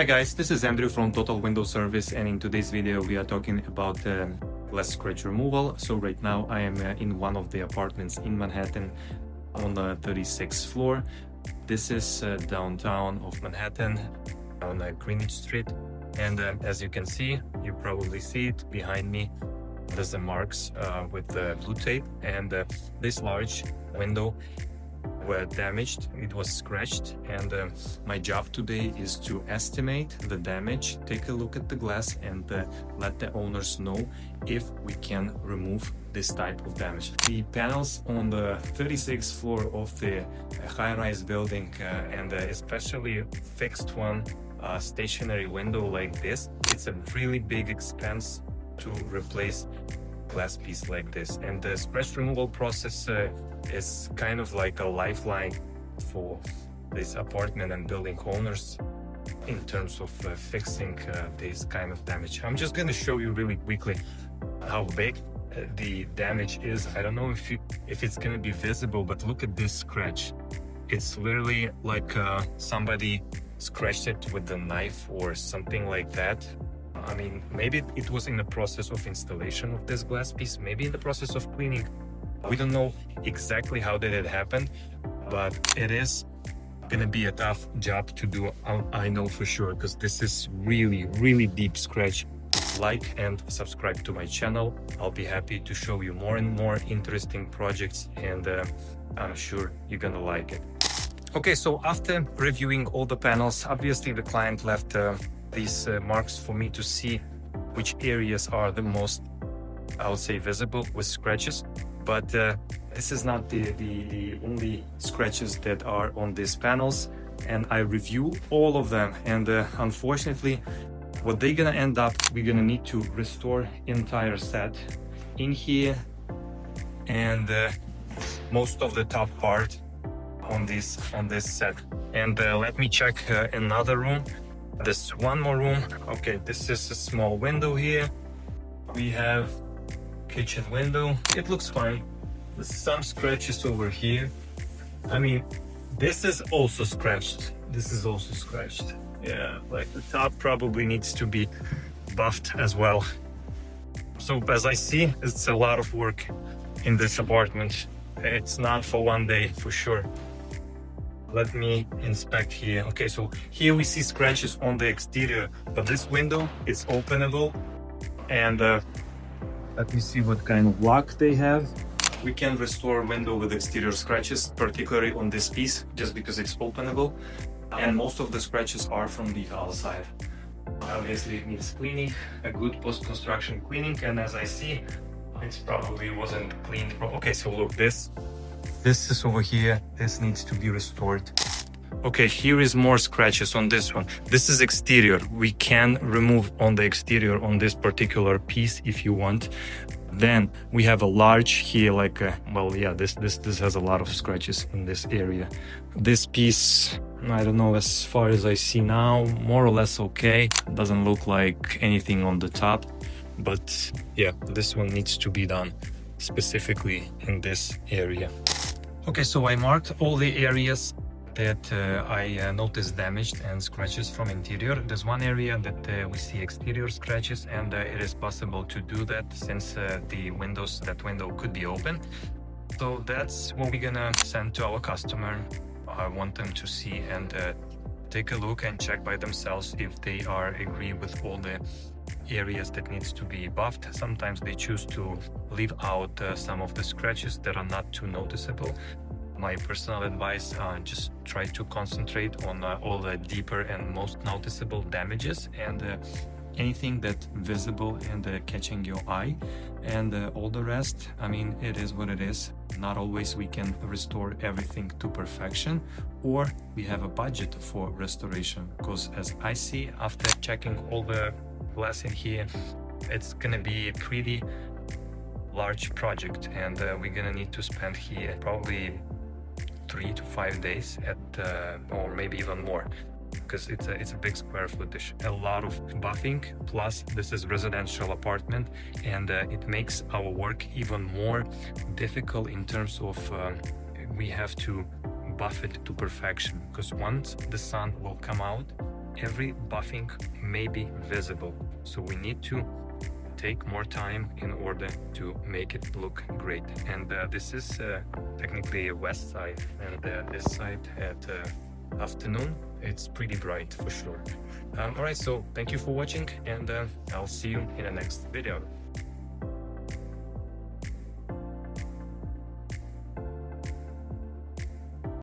Hi guys, this is Andrew from Total Window Service, and in today's video we are talking about glass scratch removal. So right now I am in one of the apartments in Manhattan on the 36th floor. This is downtown of Manhattan on Greenwich Street, and as you can see, you probably see it behind me, there's the marks with the blue tape, and this large window were damaged, it was scratched, and my job today is to estimate the damage, take a look at the glass, and let the owners know if we can remove this type of damage. The panels on the 36th floor of the high-rise building, and especially fixed one, stationary window like this, it's a really big expense to replace glass piece like this, and the scratch removal process is kind of like a lifeline for this apartment and building owners in terms of fixing this kind of damage. I'm just going to show you really quickly how big the damage is. I don't know if it's going to be visible, but look at this scratch. It's literally like somebody scratched it with a knife or something like that. I mean, maybe it was in the process of installation of this glass piece, maybe in the process of cleaning. We don't know exactly how did it happen, but it is gonna be a tough job to do, I know for sure, because this is really deep scratch. Like and subscribe to my channel. I'll be happy to show you more and more interesting projects, and I'm sure you're gonna like it. Okay, so after reviewing all the panels, obviously the client left these marks for me to see which areas are the most, I would say, visible with scratches. But this is not the only scratches that are on these panels, and I review all of them, and unfortunately what they're gonna end up, we're gonna need to restore entire set in here, and most of the top part on this set. And let me check another room. This one more room. Okay, this is a small window here. We have kitchen window. It looks fine. There's some scratches over here. I mean, this is also scratched. This is also scratched. Yeah, like the top probably needs to be buffed as well. So as I see, it's a lot of work in this apartment. It's not for one day, for sure. Let me inspect here. Okay, so here we see scratches on the exterior, but this window is openable, and let me see what kind of lock they have. We can restore window with exterior scratches, particularly on this piece, just because it's openable, and most of the scratches are from the outside. Obviously it needs cleaning, a good post-construction cleaning, and as I see, it probably wasn't cleaned. Okay, so look, this is over here. This needs to be restored. Okay, here is more scratches on this one. This is exterior. We can remove on the exterior on this particular piece if you want. Then we have a large here, like well, yeah, this has a lot of scratches in this area. This piece, I don't know, as far as I see now, more or less okay. Doesn't look like anything on the top, but yeah, this one needs to be done specifically in this area. Okay, so I marked all the areas that I noticed damaged and scratches from interior. There's one area that we see exterior scratches, and it is possible to do that since that window could be open. So that's what we're gonna send to our customer. I want them to see and take a look and check by themselves if they agree with all the areas that needs to be buffed. Sometimes they choose to leave out some of the scratches that are not too noticeable. My personal advice, just try to concentrate on all the deeper and most noticeable damages, and anything that visible and catching your eye, and all the rest, I mean, it is what it is. Not always we can restore everything to perfection, or we have a budget for restoration, because as I see after checking all the glass in here, it's gonna be a pretty large project, and we're gonna need to spend here probably 3 to 5 days or maybe even more, because it's a big square footage, a lot of buffing, plus this is residential apartment, and it makes our work even more difficult in terms of we have to buff it to perfection, because once the sun will come out every buffing may be visible, so we need to take more time in order to make it look great. And this is technically a west side, and this side at afternoon it's pretty bright for sure. All right, so thank you for watching, and I'll see you in the next video.